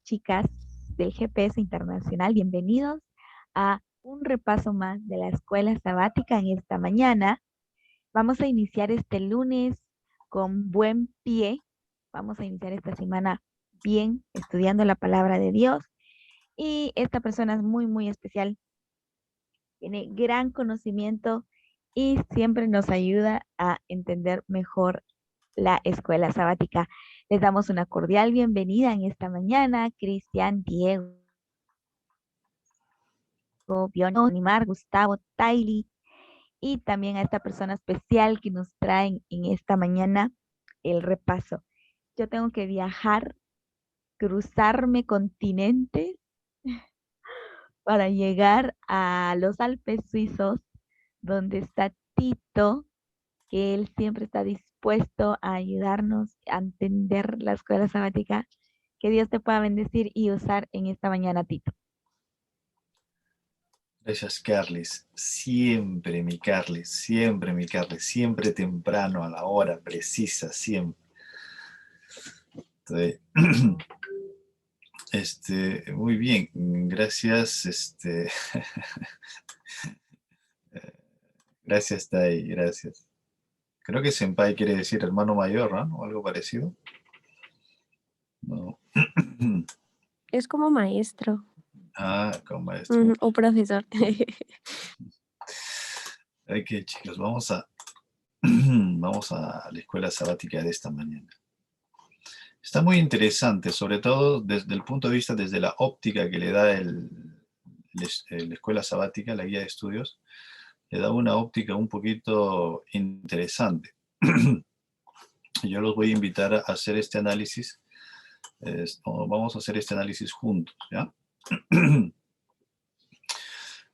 chicas del GPS Internacional. Bienvenidos a un repaso más de la escuela sabática en esta mañana. Vamos a iniciar este lunes con buen pie. Vamos a iniciar esta semana bien, estudiando la palabra de Dios. Y esta persona es muy, muy especial. Tiene gran conocimiento y siempre nos ayuda a entender mejor la escuela sabática. Les damos una cordial bienvenida en esta mañana, Cristian, Diego, Biono, Nimar, Gustavo, Taili, y también a esta persona especial que nos traen en esta mañana el repaso. Yo tengo que viajar, cruzarme continentes para llegar a los Alpes suizos, donde está Tito, que él siempre está dispuesto a ayudarnos a entender la escuela sabática. Que Dios te pueda bendecir y usar en esta mañana, Tito. Gracias, Carles. Siempre, mi Carles, siempre temprano, a la hora precisa, siempre. Muy bien, gracias, gracias, Tai, gracias. Creo que senpai quiere decir hermano mayor, ¿no? O algo parecido. No. Es como maestro. Ah, como maestro. O profesor. Ok, chicos, vamos a la escuela sabática de esta mañana. Está muy interesante, sobre todo desde el punto de vista, desde la óptica que le da la escuela sabática, la guía de estudios, le da una óptica un poquito interesante. Yo los voy a invitar a hacer este análisis. Vamos a hacer este análisis juntos, ¿ya?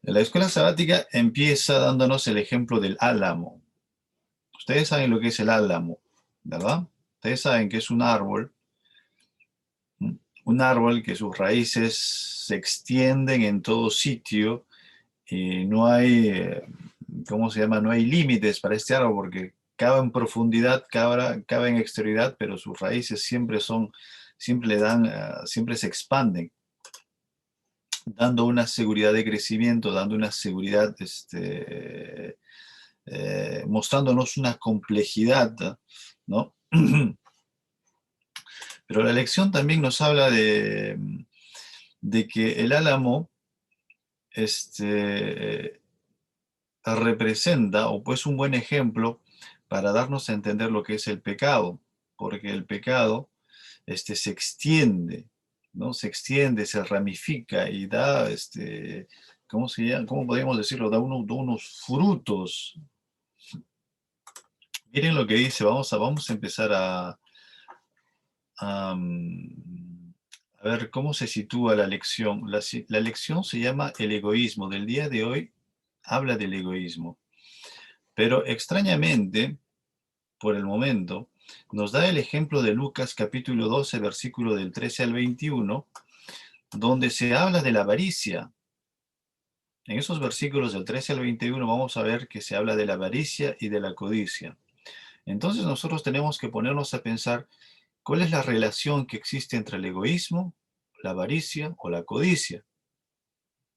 La escuela sabática empieza dándonos el ejemplo del álamo. Ustedes saben lo que es el álamo, ¿verdad? Ustedes saben que es un árbol que sus raíces se extienden en todo sitio y no hay, ¿cómo se llama? No hay límites para este árbol porque cabe en profundidad, cabe en exterioridad, pero sus raíces siempre se expanden, dando una seguridad de crecimiento, dando una seguridad, mostrándonos una complejidad, ¿no? Pero la lección también nos habla de que el álamo representa, o pues un buen ejemplo para darnos a entender lo que es el pecado, porque el pecado se extiende, ¿no? Se extiende, se ramifica y da, ¿cómo se llama? ¿Cómo podríamos decirlo? Da unos frutos. Miren lo que dice, vamos a empezar a ver cómo se sitúa la lección. La lección se llama el egoísmo. Del día de hoy habla del egoísmo. Pero extrañamente, por el momento, nos da el ejemplo de Lucas capítulo 12, versículo del 13 al 21, donde se habla de la avaricia. En esos versículos del 13 al 21 vamos a ver que se habla de la avaricia y de la codicia. Entonces nosotros tenemos que ponernos a pensar cuál es la relación que existe entre el egoísmo, la avaricia o la codicia,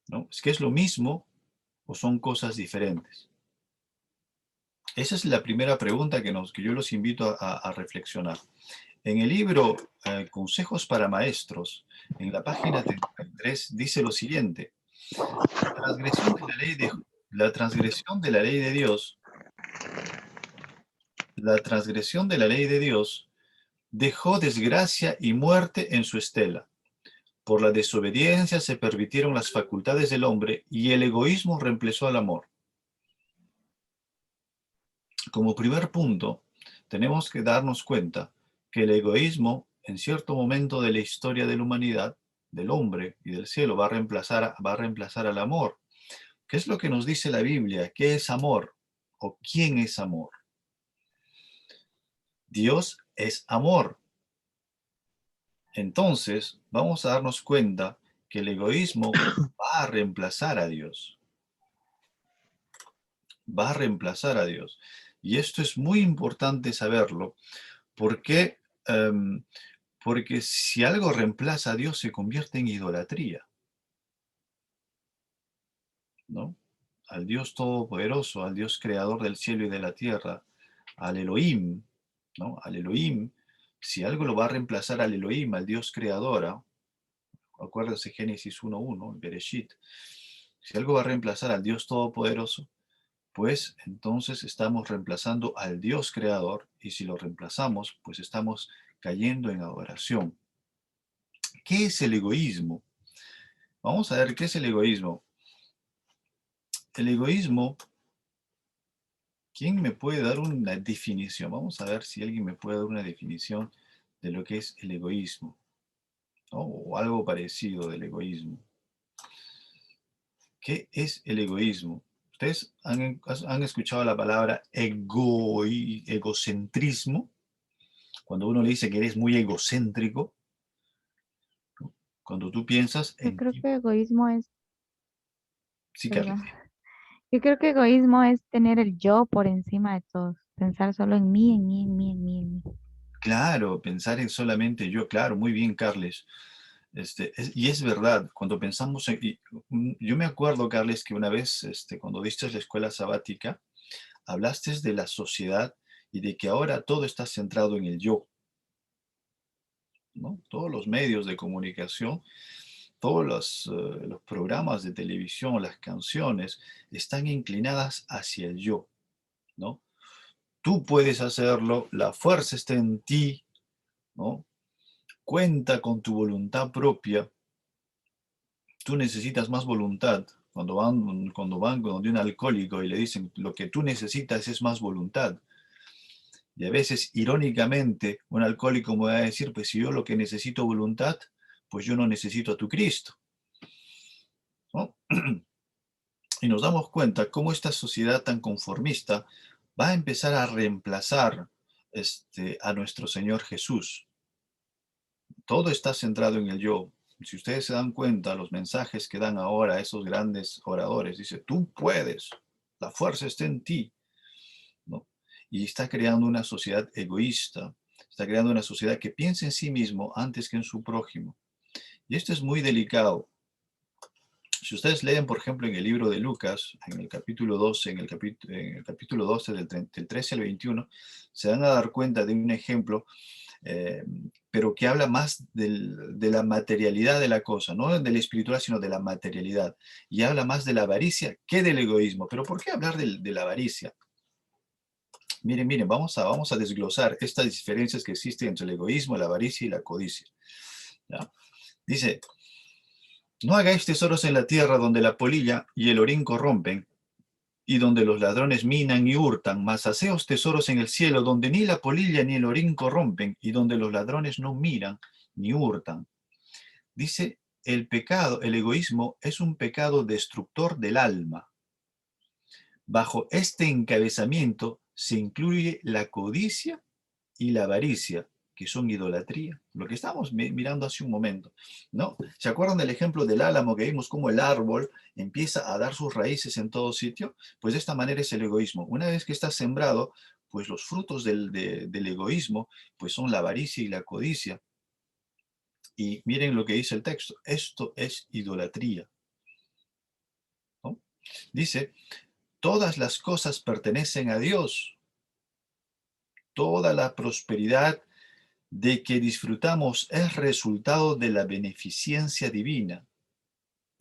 ¿no? ¿Es que es lo mismo o son cosas diferentes? Esa es la primera pregunta que yo los invito a reflexionar. En el libro Consejos para Maestros, en la página 33, dice lo siguiente: la transgresión de la ley de Dios, la transgresión de la ley de Dios dejó desgracia y muerte en su estela. Por la desobediencia se permitieron las facultades del hombre y el egoísmo reemplazó al amor. Como primer punto, tenemos que darnos cuenta que el egoísmo, en cierto momento de la historia de la humanidad, del hombre y del cielo, va a reemplazar al amor. ¿Qué es lo que nos dice la Biblia? ¿Qué es amor? ¿O quién es amor? Dios es amor. Entonces, vamos a darnos cuenta que el egoísmo va a reemplazar a Dios. Va a reemplazar a Dios. Y esto es muy importante saberlo, porque Porque si algo reemplaza a Dios, se convierte en idolatría, ¿no? Al Dios Todopoderoso, al Dios Creador del cielo y de la tierra, al Elohim, ¿no? Al Elohim, si algo lo va a reemplazar al Elohim, al Dios Creador, ¿ah? Acuérdense Génesis 1.1, Bereshit. Si algo va a reemplazar al Dios Todopoderoso, pues entonces estamos reemplazando al Dios Creador, y si lo reemplazamos, pues estamos cayendo en adoración. ¿Qué es el egoísmo? Vamos a ver qué es el egoísmo. El egoísmo, ¿quién me puede dar una definición? Vamos a ver si alguien me puede dar una definición de lo que es el egoísmo, ¿no? O algo parecido del egoísmo. ¿Qué es el egoísmo? ¿Ustedes han escuchado la palabra egocentrismo? Cuando uno le dice que eres muy egocéntrico, cuando tú piensas Yo en creo ti. que egoísmo es, Sí, Carly. perdón, yo creo que egoísmo es tener el yo por encima de todos, pensar solo en mí, en mí, en mí, en mí, en mí. Claro, pensar en solamente yo, claro, muy bien, Carles. Y es verdad, cuando pensamos yo me acuerdo, Carles, que una vez, cuando diste la escuela sabática, hablaste de la sociedad y de que ahora todo está centrado en el yo, ¿no? Todos los medios de comunicación, todos los programas de televisión, las canciones, están inclinadas hacia el yo, ¿no? Tú puedes hacerlo, la fuerza está en ti, ¿no? Cuenta con tu voluntad propia. Tú necesitas más voluntad. Cuando van con un alcohólico y le dicen lo que tú necesitas es más voluntad. Y a veces, irónicamente, un alcohólico me va a decir, pues si yo lo que necesito voluntad, pues yo no necesito a tu Cristo, ¿no? Y nos damos cuenta cómo esta sociedad tan conformista va a empezar a reemplazar a nuestro Señor Jesús. Todo está centrado en el yo. Si ustedes se dan cuenta, los mensajes que dan ahora esos grandes oradores, dice, tú puedes, la fuerza está en ti, ¿no? Y está creando una sociedad egoísta, está creando una sociedad que piensa en sí mismo antes que en su prójimo. Y esto es muy delicado. Si ustedes leen, por ejemplo, en el libro de Lucas, en el capítulo 12, en el capítulo 12 del 13 al 21, se van a dar cuenta de un ejemplo, eh, pero que habla más de la materialidad de la cosa, no del espiritual, sino de la materialidad. Y habla más de la avaricia que del egoísmo. ¿Pero por qué hablar de la avaricia? Miren, vamos a desglosar estas diferencias que existen entre el egoísmo, la avaricia y la codicia, ¿ya? Dice, no hagáis tesoros en la tierra donde la polilla y el orín corrompen, y donde los ladrones minan y hurtan, mas haceos tesoros en el cielo, donde ni la polilla ni el orín corrompen, y donde los ladrones no miran ni hurtan. Dice, el pecado, el egoísmo, es un pecado destructor del alma. Bajo este encabezamiento se incluye la codicia y la avaricia, que son idolatría, lo que estamos mirando hace un momento, ¿no? ¿Se acuerdan del ejemplo del álamo que vimos cómo el árbol empieza a dar sus raíces en todo sitio? Pues de esta manera es el egoísmo. Una vez que está sembrado, pues los frutos del egoísmo, pues son la avaricia y la codicia. Y miren lo que dice el texto, esto es idolatría, ¿no? Dice, todas las cosas pertenecen a Dios, toda la prosperidad de que disfrutamos es resultado de la beneficencia divina.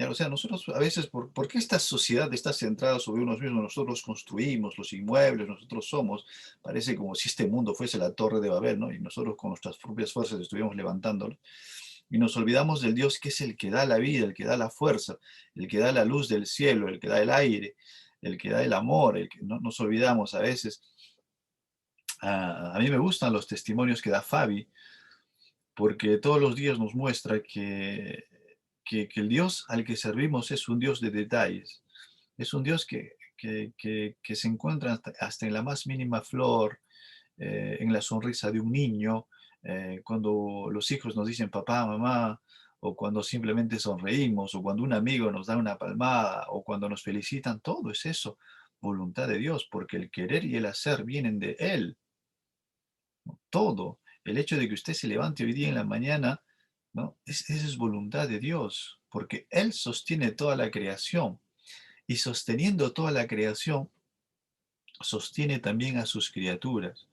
O sea, nosotros a veces, ¿por qué esta sociedad está centrada sobre unos mismos? Nosotros construimos los inmuebles, nosotros somos, parece como si este mundo fuese la Torre de Babel, ¿no? Y nosotros con nuestras propias fuerzas estuvimos levantándolo. Y nos olvidamos del Dios que es el que da la vida, el que da la fuerza, el que da la luz del cielo, el que da el aire, el que da el amor, el que no nos olvidamos a veces. A mí me gustan los testimonios que da Fabi, porque todos los días nos muestra que el Dios al que servimos es un Dios de detalles, es un Dios que se encuentra hasta en la más mínima flor, en la sonrisa de un niño, cuando los hijos nos dicen papá, mamá, o cuando simplemente sonreímos, o cuando un amigo nos da una palmada, o cuando nos felicitan, todo es eso, voluntad de Dios, porque el querer y el hacer vienen de Él, ¿no? Todo. El hecho de que usted se levante hoy día en la mañana, ¿no? Esa es voluntad de Dios, porque Él sostiene toda la creación. Y sosteniendo toda la creación, sostiene también a sus criaturas.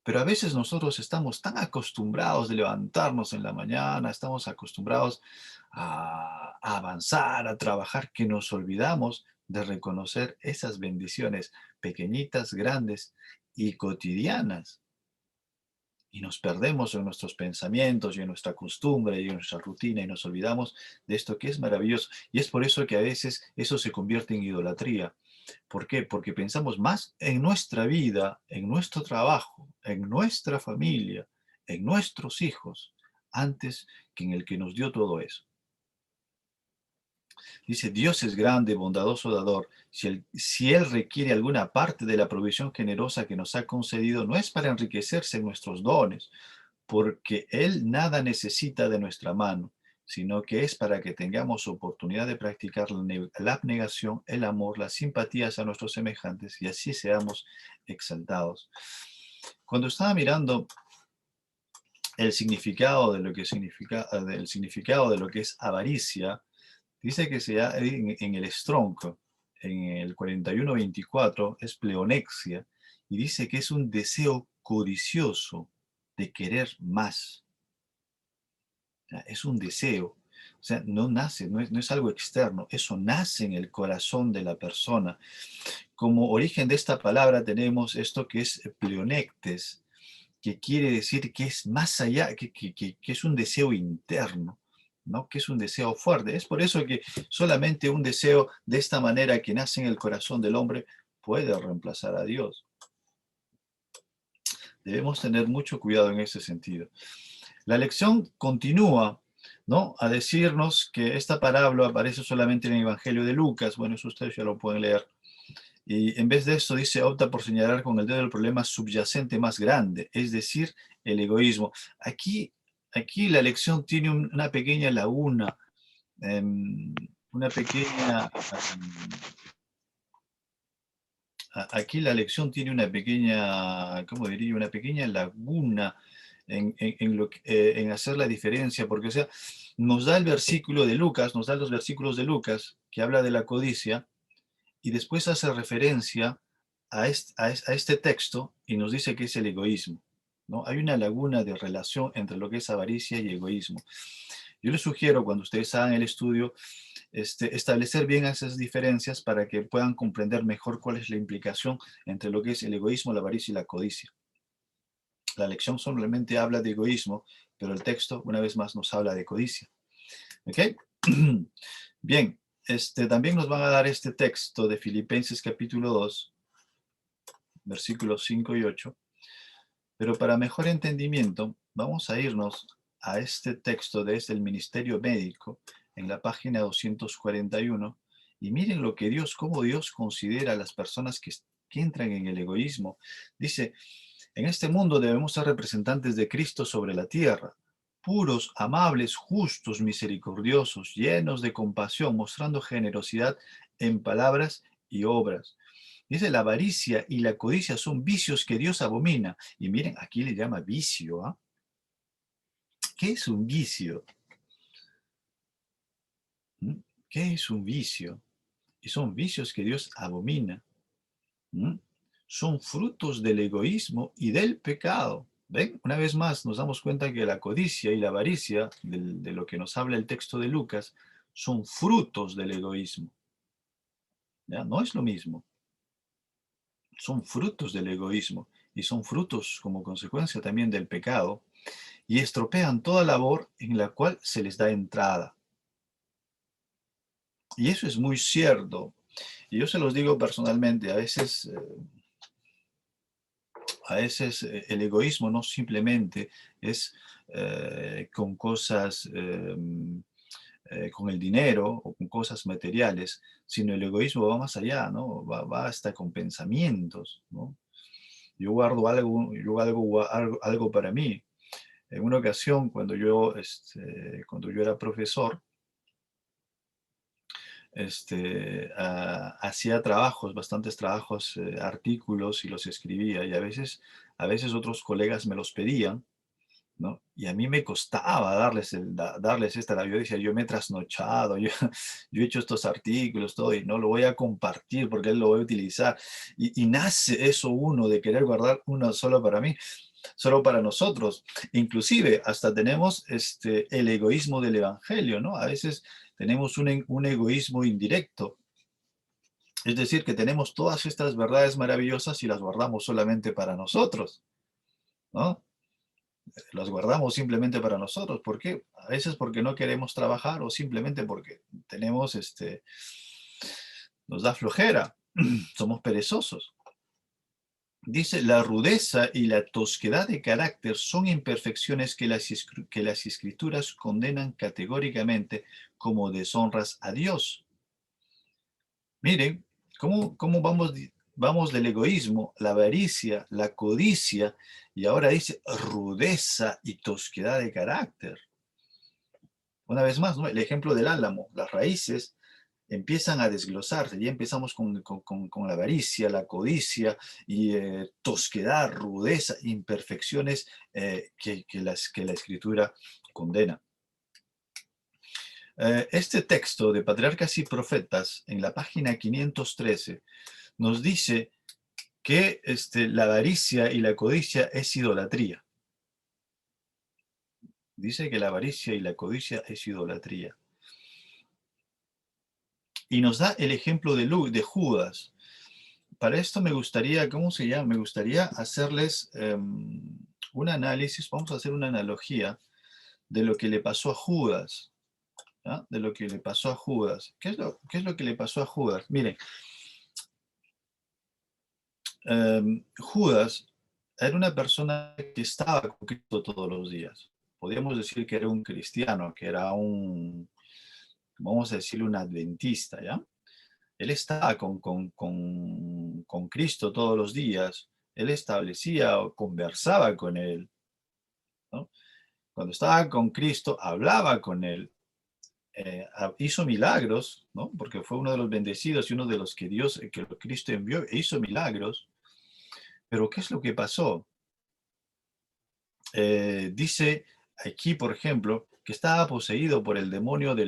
Pero a veces nosotros estamos tan acostumbrados de levantarnos en la mañana, estamos acostumbrados a avanzar, a trabajar, que nos olvidamos de reconocer esas bendiciones pequeñitas, grandes y cotidianas. Y nos perdemos en nuestros pensamientos y en nuestra costumbre y en nuestra rutina y nos olvidamos de esto que es maravilloso. Y es por eso que a veces eso se convierte en idolatría. ¿Por qué? Porque pensamos más en nuestra vida, en nuestro trabajo, en nuestra familia, en nuestros hijos, antes que en el que nos dio todo eso. Dice, Dios es grande, bondadoso dador. Si Él requiere alguna parte de la provisión generosa que nos ha concedido, no es para enriquecerse en nuestros dones, porque Él nada necesita de nuestra mano, sino que es para que tengamos oportunidad de practicar la abnegación, el amor, las simpatías a nuestros semejantes y así seamos exaltados. Cuando estaba mirando el significado de lo que significa, del significado de lo que es avaricia, dice que en el Strong, en el 4124, es pleonexia, y dice que es un deseo codicioso de querer más. O sea, es un deseo. O sea, no nace, no es algo externo, eso nace en el corazón de la persona. Como origen de esta palabra tenemos esto que es pleonectes, que quiere decir que es más allá, que es un deseo interno, ¿no? Que es un deseo fuerte. Es por eso que solamente un deseo de esta manera que nace en el corazón del hombre puede reemplazar a Dios. Debemos tener mucho cuidado en ese sentido. La lección continúa, ¿no? A decirnos que esta parábola aparece solamente en el Evangelio de Lucas. Bueno, eso ustedes ya lo pueden leer. Y en vez de eso dice, opta por señalar con el dedo el problema subyacente más grande, es decir, el egoísmo. Aquí la lección tiene una pequeña laguna, una pequeña... Aquí la lección tiene una pequeña, ¿cómo diría? Una pequeña laguna en hacer la diferencia, porque o sea, nos da el versículo de Lucas, nos da los versículos de Lucas que habla de la codicia, y después hace referencia a este texto y nos dice que es el egoísmo, ¿no? Hay una laguna de relación entre lo que es avaricia y egoísmo. Yo les sugiero, cuando ustedes hagan el estudio, establecer bien esas diferencias para que puedan comprender mejor cuál es la implicación entre lo que es el egoísmo, la avaricia y la codicia. La lección solamente habla de egoísmo, pero el texto, una vez más, nos habla de codicia. ¿Ok? Bien, también nos van a dar este texto de Filipenses capítulo 2, versículos 5 y 8. Pero para mejor entendimiento, vamos a irnos a este texto desde el Ministerio Médico, en la página 241, y miren lo que cómo Dios considera a las personas que entran en el egoísmo. Dice, en este mundo debemos ser representantes de Cristo sobre la tierra, puros, amables, justos, misericordiosos, llenos de compasión, mostrando generosidad en palabras y obras. Dice, la avaricia y la codicia son vicios que Dios abomina. Y miren, aquí le llama vicio, ¿ah? ¿Qué es un vicio? ¿Mm? ¿Qué es un vicio? Y son vicios que Dios abomina. ¿Mm? Son frutos del egoísmo y del pecado. ¿Ven? Una vez más nos damos cuenta que la codicia y la avaricia, de lo que nos habla el texto de Lucas, son frutos del egoísmo. ¿Ya? No es lo mismo. Son frutos del egoísmo y son frutos como consecuencia también del pecado y estropean toda labor en la cual se les da entrada. Y eso es muy cierto. Y yo se los digo personalmente, a veces el egoísmo no simplemente es con cosas, con el dinero o con cosas materiales, sino el egoísmo va más allá, ¿no? Va hasta con pensamientos, ¿no? Yo guardo algo para mí. En una ocasión, cuando yo era profesor, hacía trabajos, bastantes trabajos, artículos y los escribía, y a veces otros colegas me los pedían, ¿no? Y a mí me costaba darles esta, yo decía, yo me he trasnochado, yo, yo he hecho estos artículos, todo, y no lo voy a compartir porque él lo va a utilizar. Y nace eso uno de querer guardar uno solo para mí, solo para nosotros. Inclusive hasta tenemos el egoísmo del evangelio, ¿no? A veces tenemos un egoísmo indirecto. Es decir, que tenemos todas estas verdades maravillosas y las guardamos solamente para nosotros, ¿no? Las guardamos simplemente para nosotros. ¿Por qué? A veces porque no queremos trabajar o simplemente porque tenemos, nos da flojera, somos perezosos. Dice, la rudeza y la tosquedad de carácter son imperfecciones que las escrituras condenan categóricamente como deshonras a Dios. Miren, cómo vamos del egoísmo, la avaricia, la codicia, y ahora dice rudeza y tosquedad de carácter. Una vez más, ¿no? El ejemplo del álamo, las raíces empiezan a desglosarse, ya empezamos con la avaricia, la codicia y tosquedad, rudeza, imperfecciones que la Escritura condena. Este texto de Patriarcas y Profetas, en la página 513, nos dice que la avaricia y la codicia es idolatría. Dice que la avaricia y la codicia es idolatría. Y nos da el ejemplo de Judas. Para esto me gustaría, ¿cómo se llama? Me gustaría hacerles un análisis, vamos a hacer una analogía de lo que le pasó a Judas. ¿Ah? De lo que le pasó a Judas. ¿Qué es lo que le pasó a Judas? Miren, Judas era una persona que estaba con Cristo todos los días. Podríamos decir que era un cristiano, que era vamos a decirle, un adventista, ¿ya? Él estaba con Cristo todos los días. Él establecía o conversaba con él, ¿no? Cuando estaba con Cristo, hablaba con él. Hizo milagros, ¿no? Porque fue uno de los bendecidos y uno de los que Cristo envió, e hizo milagros. Pero ¿qué es lo que pasó? Dice aquí, por ejemplo, que estaba poseído por el demonio del